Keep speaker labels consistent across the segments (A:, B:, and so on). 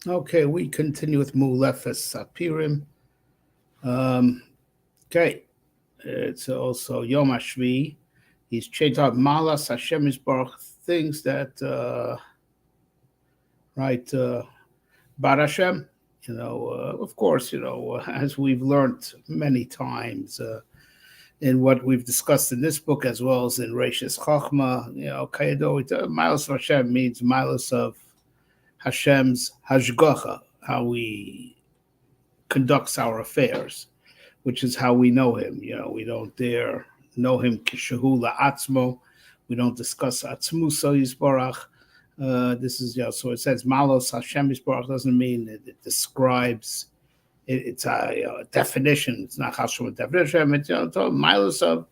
A: Okay, we continue with Mulefes Sappirim. Um, okay, it's also Yom HaShvi. He's changed out Malas Hashem Yisbarach, things that, right, Bar Hashem, of course, as we've learned many times in what we've discussed in this book as well as in Rashis Chachma, Kayado, Milos of Hashem means Milos of Hashem's Hashgacha, how he conducts our affairs, which is how we know him. We don't dare know him kishahu la'atzmo. We don't discuss atzmusa yisbarach. This is, so it says malos Hashem yisbarach doesn't mean it describes. It's a definition. It's not Hashem definition. It's milos of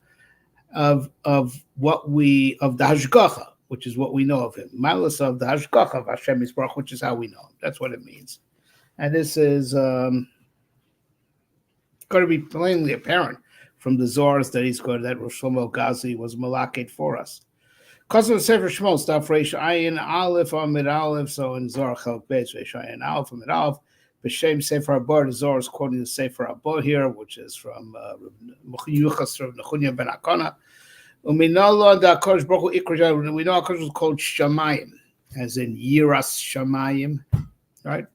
A: what we of the hashgacha, which is what we know of him. Milos of the hashgacha of Hashem yisbarach, which is how we know him. That's what it means. And this is going to be plainly apparent from the Zohars that Rosh Shlomo Gazi was malakit for us. Because of the Sefer Shmos, Daf Reish Ayin Aleph Amid Aleph, so in Zohar Chalk Beis Reish Ayin Aleph Amid Aleph, B'Shem Sefer Abba, the Zohar is quoting the Sefer Abba here, which is from Yuchas Rav Nechunya ben Akana. Uminalo da Kodesh Baruch Hu Ikra. We know HaKadosh was called Shamayim, as in Yiras Shamayim, right?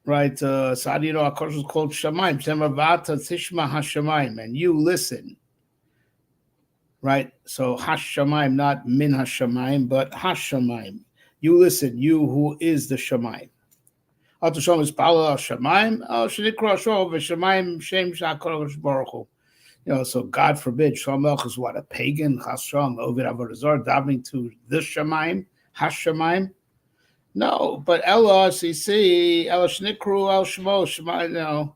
A: Right. So how do you know HaKadosh is called Shamayim? Shemavata Tishma HaShamayim, and you listen. Right? So HaShamayim, not Min HaShamayim, but HaShamayim. You listen, you who is the Shamayim. Atashom is Pala Shamayim, Shanikra Shov, Shamayim, Shem HaKadosh Baruch Hu. So God forbid, Shlomo is what, a pagan, Chasram, Ovid Avodah davening to this Shamayim, HaShamayim. No, but Ella CC, Ella Shnikru, El Shemo, Shema,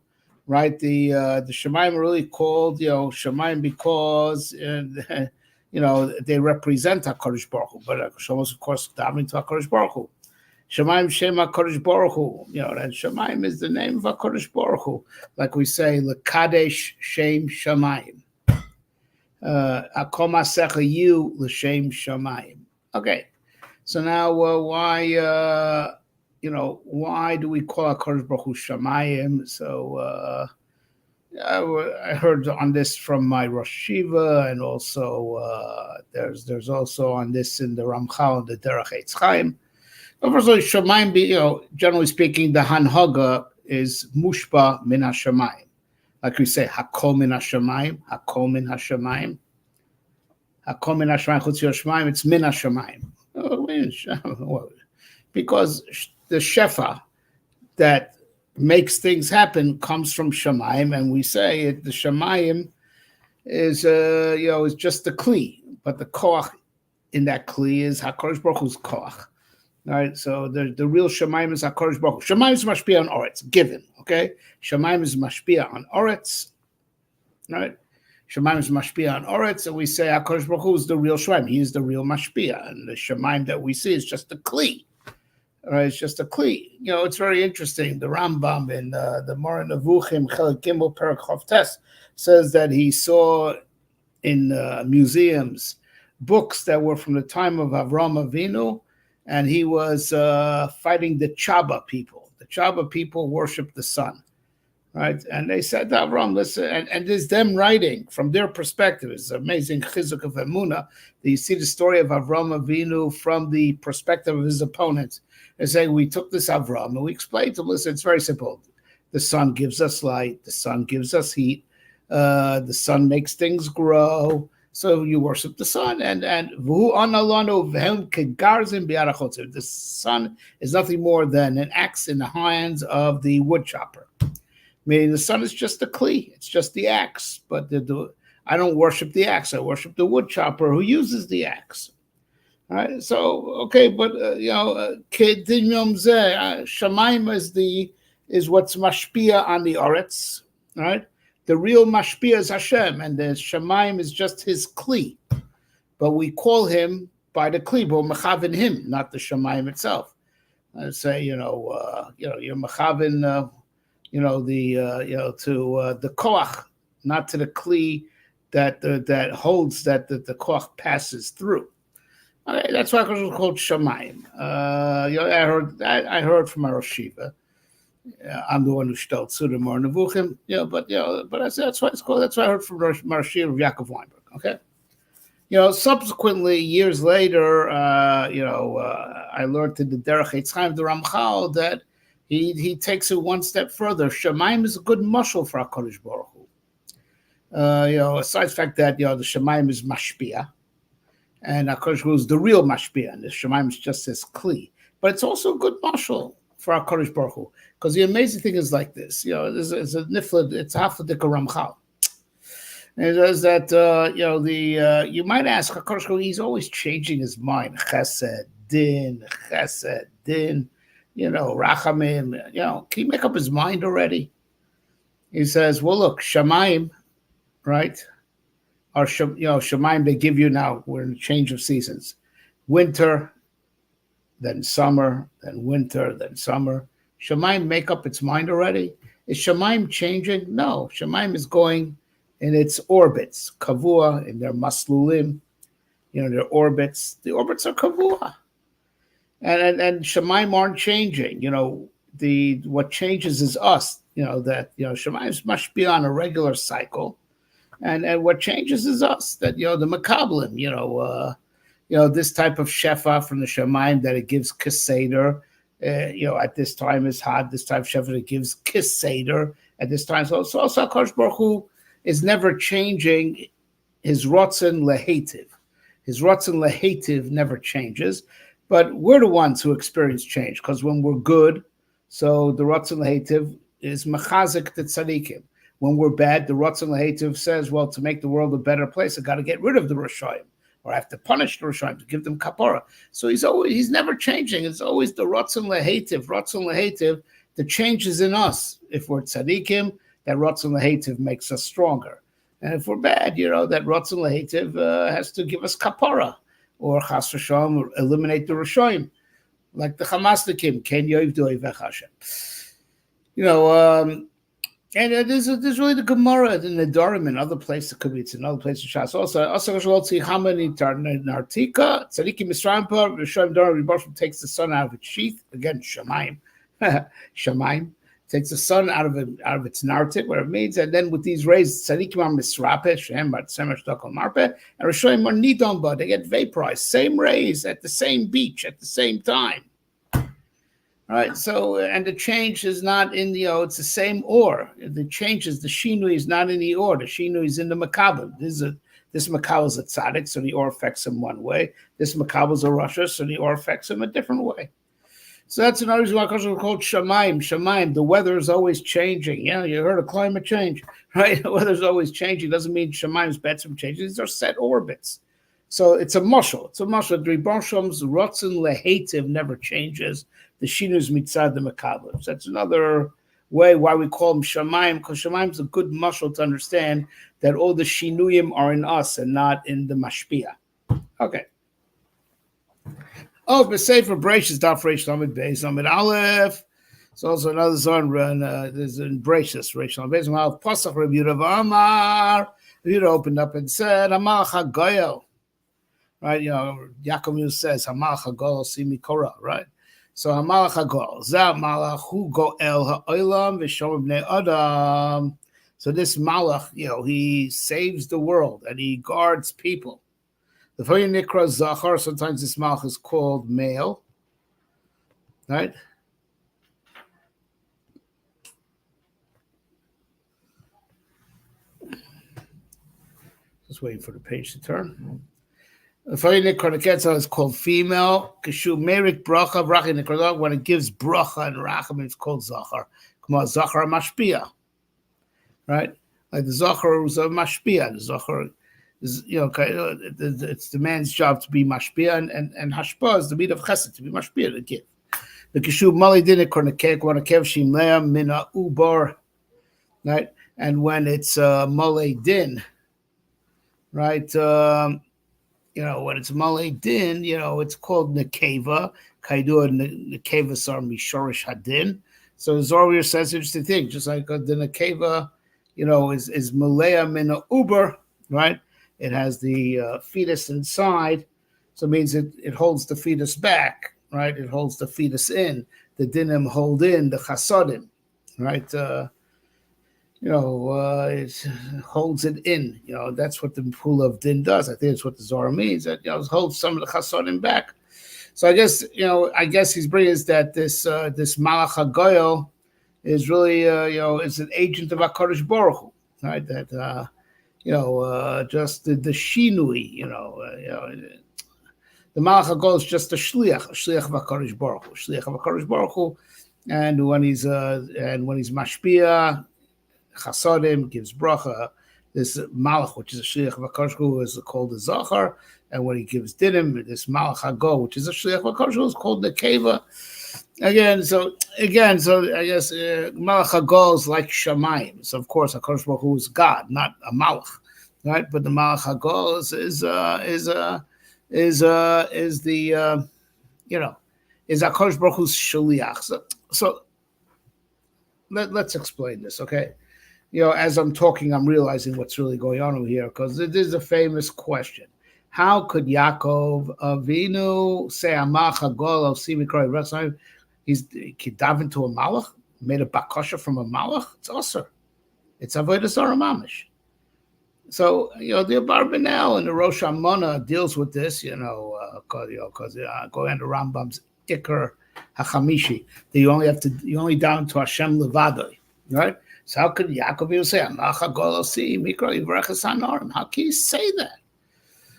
A: right? The Shemaim are really called, Shemaim because, they represent HaKadosh Baruch Hu. But Shemos, of course, davening to HaKadosh Baruch Hu. Shemaim Shem HaKadosh Baruch Hu. That Shemaim is the name of HaKadosh Baruch Hu. Like we say, L'Kadesh Shem Shemaim. Akom Asecha you L'Shem Shemaim. Okay. So now, why do we call HaKadosh Baruch Hu Shamayim? So I heard on this from my Rosh Shiva, and also there's also on this in the Ramchal and the Derech Eitz Chaim. First of all, Shamayim, generally speaking, the Hanhaga is Mushba Min HaShamayim. Like we say, Hakol Min HaShamayim, Hakol Min HaShamayim, Hakol Min HaShamayim, Chutz Yoshamayim, it's Min HaShamayim. Because the shefa that makes things happen comes from Shamayim, and we say the Shamayim is is just the kli, but the koach in that kli is HaKadosh Baruch Hu's koach. All right, so the real Shamayim is HaKadosh Baruch Hu. Shamayim is mashpia on Oretz, given. Okay, Shamayim is mashpia on Oretz. All right. Shemaim is mashpia on Oretz, and we say HaKadosh Baruch Hu is the real Shemaim. He is the real mashpia, and the Shemaim that we see is just a kli. All right, it's just a kli. It's very interesting. The Rambam in the Moreh Nevuchim Chelik Gimel Perek Chof Tes says that he saw in museums books that were from the time of Avram Avinu, and he was fighting the Chaba people. The Chaba people worship the sun. Right, and they said to Avram, listen, and there's them writing from their perspective. It's amazing chizuk of Emunah. You see the story of Avram Avinu from the perspective of his opponents. They say, we took this Avram and we explained to him, listen, it's very simple. The sun gives us light. The sun gives us heat. The sun makes things grow. So you worship the sun. And the sun is nothing more than an axe in the hands of the wood chopper. Meaning the sun is just a kli, it's just the axe. But I don't worship the axe. I worship the wood chopper who uses the axe. All right. So okay, but Shamayim is what's mashpia on the Oretz. All right. The real mashpia is Hashem, and the Shamayim is just his kli. But we call him by the kli, but mechavin him, not the Shamayim itself. I say, you're mechavin. To the koach, not to the kli that holds that the koach passes through. Okay, that's why it's called Shamayim. I heard from our Shiva. I'm the one who stole Sudim or Nevuchim. But that's why it's called. That's why I heard from our Shiva of Yaakov Weinberg. Okay. Subsequently, years later, I learned in the Derech Eitz Chaim, the Ramchal, that he takes it one step further. Shemaim is a good mushal for HaKadosh Baruch Hu. Aside the fact that, the Shemaim is mashpia, and HaKadosh Baruch Hu is the real mashpia, and the Shemaim is just as kli. But it's also a good mushal for HaKadosh Baruch Hu, because the amazing thing is like this. There's a nifla, it's half a dikka Ramchal. And it does that, you might ask, HaKadosh Baruch Hu, he's always changing his mind. Chesed, din, rachamim, can he make up his mind already? He says, well, look, Shemaim, right? Or, Shemaim, they give you now, we're in a change of seasons. Winter, then summer, then winter, then summer. Shemaim make up its mind already? Is Shemaim changing? No, Shemaim is going in its orbits, kavua, in their maslulim, their orbits. The orbits are kavua, and Shemaim aren't changing. What changes is us. Shemaim must be on a regular cycle, and what changes is us. That the makablim. This type of shefa from the Shemaim that it gives kiseder. At this time is hot. This type of shefa that gives kiseder at this time. So also HaKadosh Baruch Hu is never changing his rotzen lehetiv. His rotzen lehetiv never changes, but we're the ones who experience change, because when we're good, so the rotzen lehetiv is mechazik the tzadikim. When we're bad, the rotzen lehetiv says, well, to make the world a better place, I got to get rid of the Rishayim, or I have to punish the Rishayim to give them kapara. So he's never changing. It's always the rotzen lehetiv, the change is in us. If we're tzadikim, that Ratzon Lehetiv makes us stronger. And if we're bad, that Ratzon Lehetiv has to give us kapara, or Chas V'Shalom, or eliminate the Rishoyim, like the Hamasdikim, Ken Yoivdu Eivech Hashem. And there's really the Gemara in the Dorim and other places. It could be, it's another place in Shas. Also Shalotzi Hamani Nartika, Tzadiki Misraimpa, Rishoyim Dorim, Riboshim takes the sun out of its sheath. Again, Shemaim. Shemaim. Takes the sun out of its narrative, where it means, and then with these rays, tzadikim are misrape, shem bar tzemer shtokol marpe, and rishoyim are nidon ba, they get vaporized, same rays at the same beach at the same time. All right, so, and the change is not in the, it's the same ore. The change is, the shinui is not in the ore, the shinui is in the makabel. This makabel is a tzaddik, so the ore affects him one way. This makabel is a rasha, so the ore affects him a different way. So that's another reason why it's called Shemaim. Shemaim, the weather is always changing. You heard of climate change, right? The weather is always changing. Doesn't mean Shemaim's betzim changes. These are set orbits. So it's a mushal. It's a mushal. The Rebbe Shom's rotzen lehetiv never changes. The shinus mitzad the makablim. So that's another way why we call them Shemaim, because Shemaim is a good mushal to understand that all the shinuyim are in us and not in the mashpia. Okay. Oh, but say for Bracious, Daf Reish Lamed Beis Lamed Aleph. It's also another zone. There's in Bracious, Reish Lamed Beis Lamed Aleph. Pasach Rabbi Yehuda Amar. Yehuda opened up and said, "Hamal Chagoyel." Right, Yaakov says, "Hamal Chagoyel Simi Korah." Right, so Hamal Chagoyel. Zah Malach Hu Goel Ha'olam V'Shom Bnei Adam. So this Malach, he saves the world and he guards people. The Vayin Nikra Zachar, sometimes this Malach is called male, right? Just waiting for the page to turn. The Vayin Nikra Neketza is called female. Kishu Merik Bracha, Bracha Nikra, when it gives Bracha and Racham, it's called Zachar. Come on, Zachar Mashpia, right? Like the Zachar was a Mashpia, the Zachar. It's the man's job to be mashpia, and hashpa is the meat of chesed, to be mashpia, to give. The kishu mali dinik kornekek wanakev shimleam mina ubar, right? And when it's mali din, right? When it's mali din, it's called nekeva. Kaidua nekeva sar mishorish hadin. So Zohar says interesting thing, just like the nekeva, is malaya mina uber, right? It has the fetus inside, So it means it holds the fetus back, right? It holds the fetus in. The dinim hold in the chasodim, right? It holds it in. That's what the pool of din does. I think it's what the Zohar means. That it holds some of the chasodim back. So I guess he's bringing us that this Malach HaGoyel is really is an agent of HaKadosh Baruch Hu, right? That just the shinui, the Malach HaGoyel is just a shliach of HaKadosh Baruch Hu, and when he's mashpia chasodim, gives bracha. This malach, which is a shliach of HaKadosh Baruch Hu, is called the zachar, and when he gives dinim, this malach hago, which is a shliach of HaKadosh Baruch Hu, is called the keva. So I guess malach hago is like shamayim. So of course, HaKadosh Baruch Hu is God, not a malach, right? But the malach hago is HaKadosh Baruch Hu's shliach. So let's explain this, okay? As I'm talking, I'm realizing what's really going on over here, because it is a famous question. How could Yaakov Avinu say Amach Hagol of Simikroy Ratzayim? He's daven to a malach, made a bakasha from a malach. It's also, it's avodah zarah mamish. So the Abarbanel and the Rosh Hashanah deals with this, because going into Rambam's Iker Hachamishi, that you only down to Hashem Levadoi, right? So how could Yaakov say, how can you say that?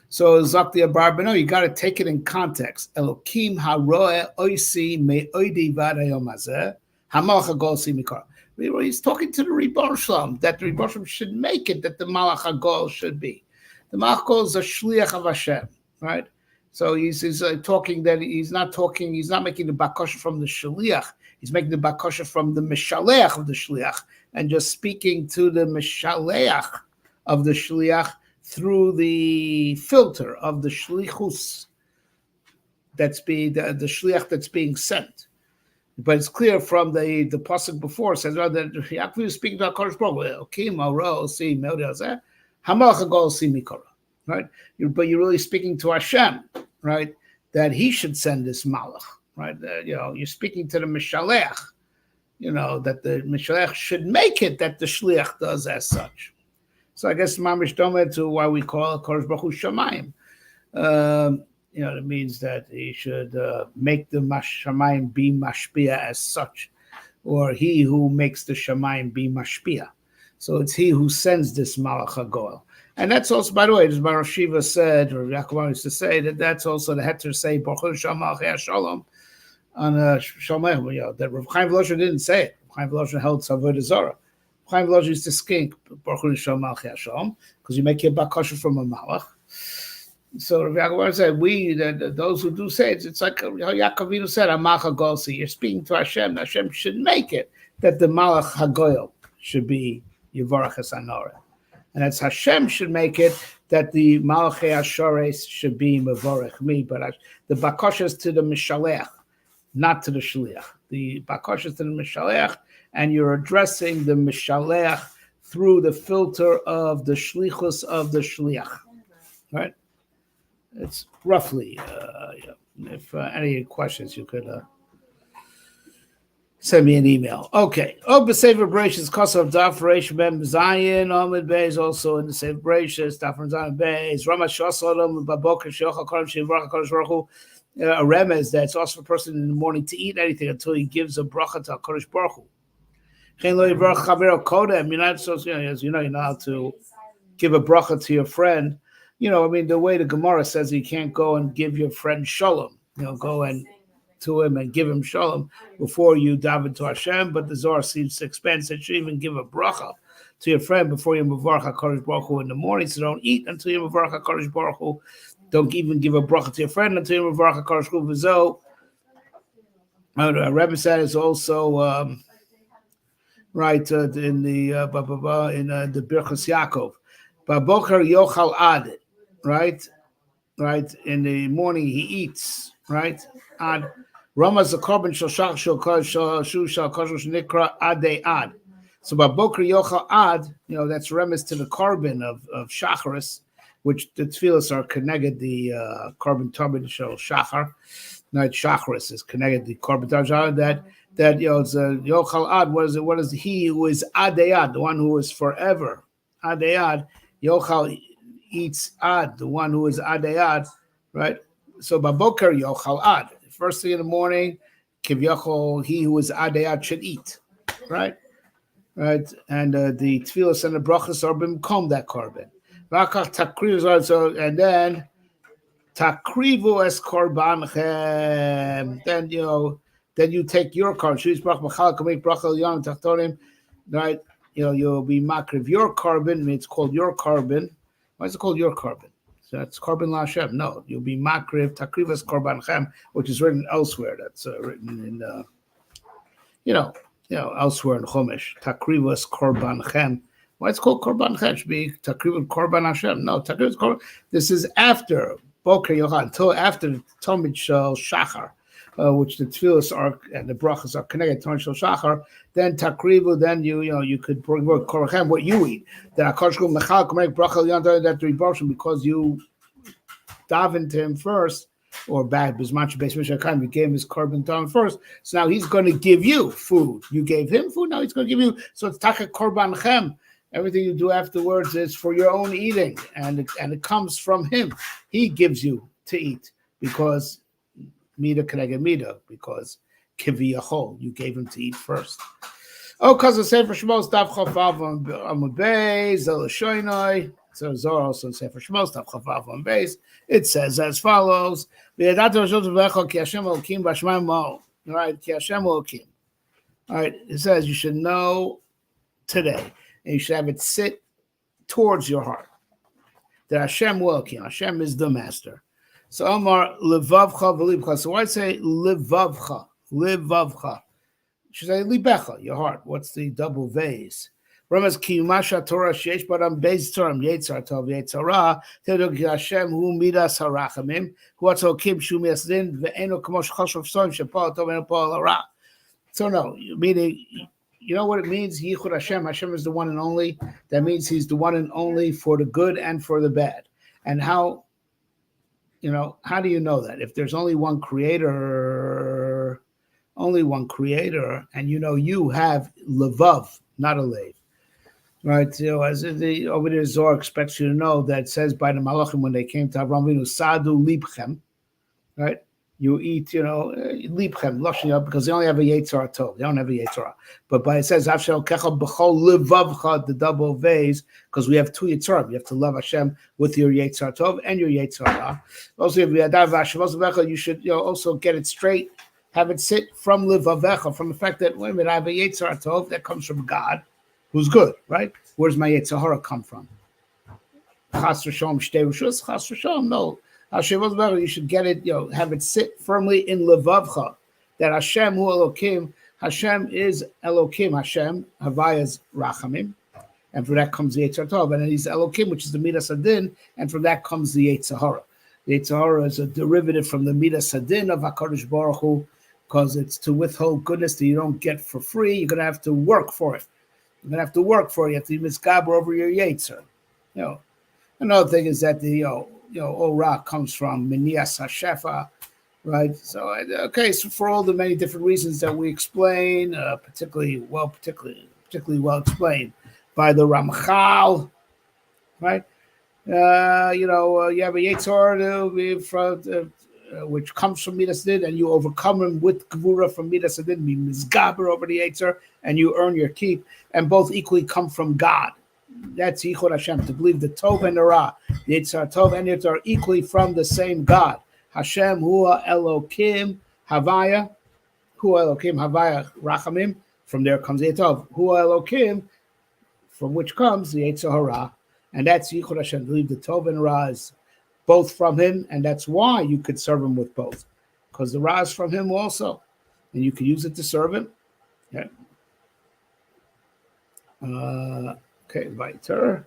A: So Zakti Abarbanel, you got to take it in context. Elokim haroeh oisi me'odi vadayom hazeh, hamalach hagol si mikra. He's talking to the Ribono Shel Olam, that the Ribono Shel Olam should make it that the Malach HaGol should be. The Malach HaGol is a shliach of Hashem, right? So he's talking that he's not making the bakasha from the shliach. He's making the bakasha from the mishaleach of the shliach, and just speaking to the mishaleach of the shliach through the filter of the shlichus that's being the shliach that's being sent. But it's clear from the pasuk before, it says that Yaakov is speaking to HaKadosh Baruch Hu, right? But you're really speaking to Hashem, right? That He should send this malach, right? You're speaking to the mishalech, that the mishalech should make it that the shliach does as such. So I guess mamish domed to why we call HaKadosh Baruch Hu Shamayim. It means that he should make the shamayim be mashpia as such, or he who makes the shamayim be mashpia. So it's he who sends this malach hagoel. And that's also, by the way, as Baruch Shiva said, or Yaakov used to say, that's also the heter say Baruch Shalom Shalom on Shalom. That Rav Chaim Volozhin didn't say it. Rav Chaim Volozhin held avodah zarah. Rav Chaim Volozhin used to skink Baruch Shalom Shalom because you make your bakasha from a malach. So Rav Yaakov said, those who do say it, it's like how Yaakov Avinu said, Amach Hagolsi. You're speaking to Hashem. Hashem should make it that the malach hagoyel should be Yivarach Hasanora. And that's Hashem should make it that the Malachei Ashores should be Mevorech me, but the bakashas to the Mishalech, not to the Shliach. The bakashas to the Mishalech, and you're addressing the Mishalech through the filter of the Shlichus of the Shliach, right? It's roughly, if any questions, you could send me an email. Okay. B'Sefer Bereshis, Kosav Daf Reish Ben Zayin, Amid Beis, also in the Sefer Bereshis, Daf Zayin Beis, Rama Shasodom, Baboker Sheocha Koram Shevrach HaKadosh Baruch Hu, a remez that's also for a person in the morning to eat anything until he gives a bracha to HaKadosh Baruch Hu. Chen Lo Yivrach Chavero Kodem, you're not supposed to, as you know, you're not allowed to give a bracha to your friend. The way the Gemara says you can't go and give your friend shalom, go and to him and give him shalom before you daven to Hashem, but the Zohar seems to expand, so you should even give a bracha to your friend before you mevarach HaKadosh Baruch Hu in the morning, so don't eat until you mevarach HaKadosh Baruch Hu, don't even give a bracha to your friend until you mevarach HaKadosh Baruch Hu. V'zo, Rebbe said it's also right in the Birchas Yaakov, Baboker Yochal Ad, right, in the morning he eats, right, Ad. Rama Zakorban Shoshach Shul Kosh Nikra Ade Ad. So by Boker Yochal Ad, that's remes to the carbon of Shacharis, which the tefillas are connected the carbon tamid shel shachar. Not chakras is connected the carbon tamid that it's yochal ad. What is he who is adayad, the one who is forever adayad? Yochal eats ad, the one who is adayad, right? So baboker yochal ad. First thing in the morning, kivyachol, he who is adayad should eat, right? Right, and the tefillas and the brachas are bimkom that carbon. And then takrivu es korbanchem. Then then you take your carbon. She's brach machal kamik brachal yom tachtonim. Right, you'll be makriv your carbon. I mean, it's called your carbon. Why is it called your carbon? So that's carbon lashem. No, you'll be makriv takrivu es korbanchem, which is written elsewhere. That's written in elsewhere in Chumash, Takrivas Korban Chem. Why it's called Korban Chem? It should be Takriv Korban Hashem. No, Takrivas Korban. This is after Boker Yochal, until after the Talmud Shel Shachar, which the tefillas are and the brachas are connected to Talmud Shel Shachar. Then Takrivu, then you could bring Korban Chem, what you eat. Then Akash Kum Mechal Kamek Brachal Yonah that rebellion because you davened to him first. Or bad Bismach Beis Mishakam, you gave him his carbon down first. So now he's going to give you food. You gave him food, now he's going to give you. So it's taka korban chem. Everything you do afterwards is for your own eating, and it comes from him. He gives you to eat because mida keneged mida, because kiviyachol, you gave him to eat first. Oh, because the Sefer Shmos Daf Chavav Amud Beis Elishoinoi. So Zohar also in Sefer Shmos Daf Chavav Amud Beis. It says as follows: Right, Ki Hashem Elokim. All right, it says you should know today, and you should have it sit towards your heart that Hashem Elokim. Hashem is the master. So Omar Levavcha V'Libcha. So why say Levavcha? Levavcha. You should say Libecha, your heart. What's the double vase? Ramas Kiyumasha Torah Sheish Baram Beis Toram Yetzar Tov Yetzara Tedok Hashem Hu Midas Harachamim Hu Atzokim Shu Miasdin Ve'eno Kamosh Choshev Soim Shepal Tov Eno Pal Hara. So no, meaning you know what it means? Yichud Hashem. Hashem is the one and only. That means He's the one and only for the good and for the bad. And how do you know that? If there's only one creator, and you have levav, not a lave. Right, as over there, Zohar expects you to know that it says by the Malachim when they came to Avraham Avinu, Sadu Libchem, right? You eat, Libchem, Lashon, because they only have a Yetzirah Tov. They don't have a Yetzirah. But it says, Avshel Kecha B'chol Livavcha, the double vase, because we have two Yetzirah. You have to love Hashem with your Yetzirah Tov and your Yetzirah. Also, if you Yadav Hashem, you should also get it straight, have it sit from Livavecha, from the fact that, wait a minute, I have a Yetzirah Tov that comes from God, who's good, right? Where does my Yetzer Hara come from? Chas v'shalom shtei rishus, chas v'shalom, no. You should get it, have it sit firmly in levavcha. That Hashem hu Elokim, Hashem is Elokim, Hashem, Havayas Rachamim, and from that comes the Yetzer Tov, and then he's Elokim, which is the Midas Hadin, and from that comes the Yetzer Hara. The Yetzer Hara is a derivative from the Midas Hadin of HaKadosh Baruch Hu, because it's to withhold goodness that you don't get for free. You're going to have to work for it. You're going to have to work for it. You have to be misgaber over your Yetzer. Another thing is that the Ora comes from Minias HaShefa, right? So, so for all the many different reasons that we explain, particularly well explained by the Ramchal, right? You have a Yetzer which comes from Midas Din, and you overcome him with Gvura from Midas Din, be Mizgaber over the Yetzer, and you earn your keep, and both equally come from God. That's Yichud Hashem, to believe the Tov and the Ra, the Yitzhar Tov and Yitzhar are equally from the same God. Hashem Hua Elokim Havaya, Rachamim, from there comes the Tov. Hua Elokim, from which comes the Yitzhar Hara, and that's Yichud Hashem, to believe the Tov and Ra is both from him, and that's why you could serve him with both, because the Ra is from him also, and you could use it to serve him. Okay. Okay, weiter.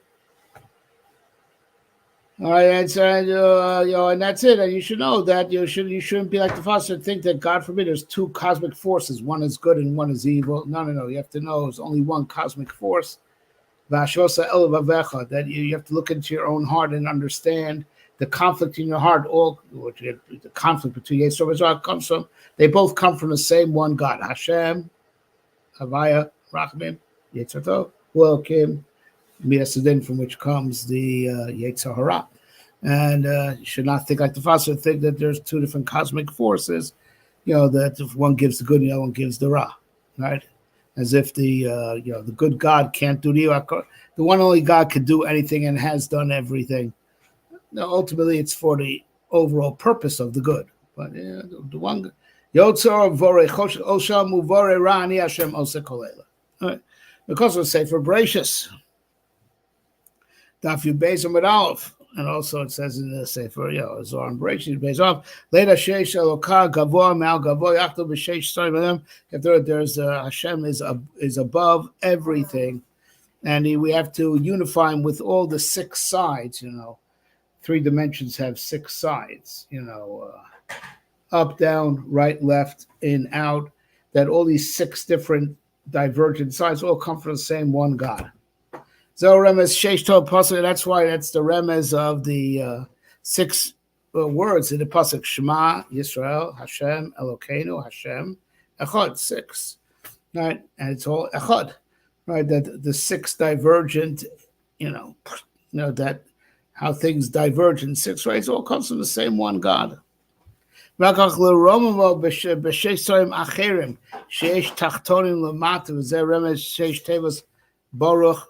A: All right, and that's it. And you should know that you shouldn't be like the Foster and think that, God forbid, there's two cosmic forces. One is good and one is evil. No. You have to know there's only one cosmic force, That you have to look into your own heart and understand the conflict in your heart. All the conflict between Yetzer Tov and Zohar comes from, they both come from the same one God, Hashem, Havaya, Rachmim, Yetzer Tov, Elokim, Midas Hadin, from which comes the Yetzer Hara. And you should not think like the Fossil, think that there's two different cosmic forces, that if one gives the good, the other one gives the Ra, right? As if the the good God can't do the one only God could do anything and has done everything. No, ultimately, it's for the overall purpose of the good. But the one Yotzor Vore Osha Muvore Rani Hashem Ose Kolela. Because we'll say for Bereshis, Daf Yud Beis Amud Aleph. And also it says in the Sefer, Zohar and Bereshit, based off later Sheish Elokah Gavoa Mal Gavoa Yachto B'Sheish Tzayim. If there's Hashem is above everything, and we have to unify him with all the six sides. 3 dimensions have 6 sides. Up, down, right, left, in, out. That all these 6 different divergent sides all come from the same one God. So remez sheish tov pasuk. That's why that's the remez of the 6 words in the pasuk: Shema Yisrael, Hashem Elokeinu, Hashem Echad. 6, right? And it's all Echad, right? That the 6 divergent, that how things diverge in 6 ways all comes from the same one God. Baruch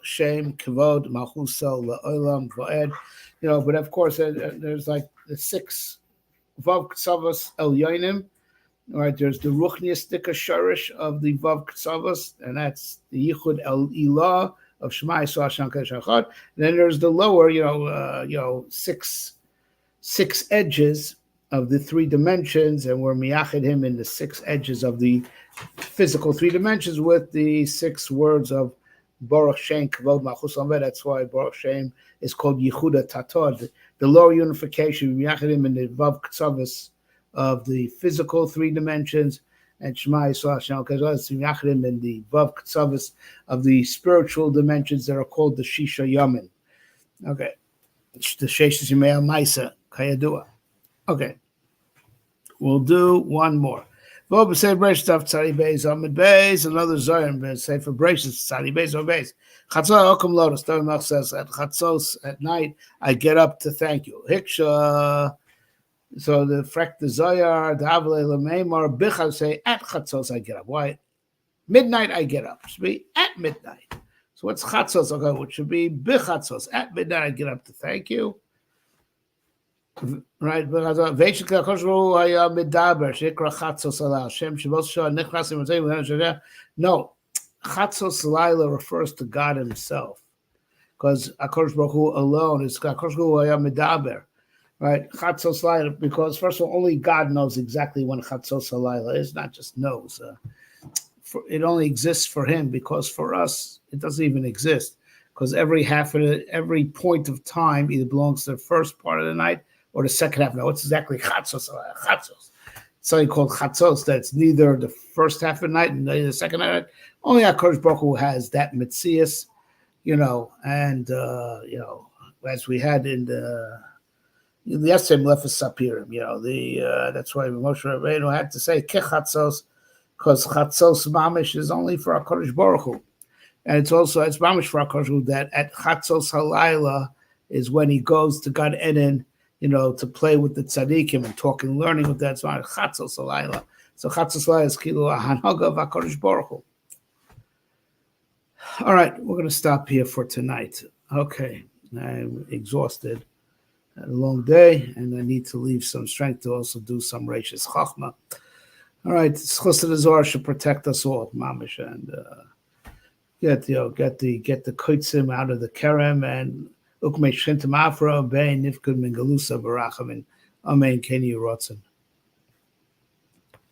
A: Shem Kavod Malchuso La'olam Va'ed. But of course there's like the 6 Vav Ksavos El Yoinim. Right, there's the Ruchniistic Sharish of the Vav Ksavos, and that's the Yichud El Ilah of Shema Yisrael Hashem Kadosh Echad. Then there's the lower, 6 edges of the 3 dimensions, and we're miyachid him in the 6 edges of the physical 3 dimensions with the 6 words of Baruch Shem Kavod Malchus Lamed. That's why Baruch Shem is called Yehuda Tatod. The lower unification, miyachid him in the Vav Ksavos of the physical 3 dimensions, and Shema Yisrael Hashem Kadosh miyachid him in the Vav Ksavos of the spiritual dimensions that are called the Shisha Yamin. Okay, the Sheshes Yimei Maisa Kayadua. Okay, we'll do one more. Another Zohar, say for Bereshis, Tzadi Beis or Beis. Chatzos Okum Lotus. The Melch says at Chatzos at night I get up to thank you. Hiksha. So the Frek the Zohar, the Avle Lameimar Bicha say at Chatzos I get up. Why? Midnight I get up. It should be at midnight. So what's Chatzos? Okay, which should be Bichatzos. At midnight I get up to thank you. Right, no. Chatzos Laila refers to God Himself, because Akadosh Baruch Hu alone is Akadosh Baruch Hu Medaber, right? Chatzos Laila, because first of all, only God knows exactly when Chatzos Laila is, not just knows. It only exists for Him, because for us it doesn't even exist, because every point of time either belongs to the first part of the night or the second half. Now, what's exactly chatzos? Chatzos. It's something called chatzos. That's neither the first half of the night and neither the second half of the night. Only Akadosh Baruch Hu has that mitzias, and as we had in the yesterday Mlefes Sappirim, that's why Moshe Rabbeinu had to say kechatzos, because chatzos mamish is only for Akadosh Baruch Hu, and it's mamish for Akadosh Hu that at chatzos halayla is when he goes to Gan Eden, to play with the tzaddikim and talk and learning with that. So Chatzos Halayla. So Chatzos Halayla is Kilu Hanaga of HaKadosh Baruch Hu. All right, we're going to stop here for tonight. Okay, I'm exhausted. Had a long day, and I need to leave some strength to also do some Reishis Chachma. All right, Schus of the Zohar should protect us all, Mamish, and get the koitzim out of the kerem and Ukmei Shintam Afra, Bein Nifkud Mingalusa Barachamim. Amen. Kenny Rotzen.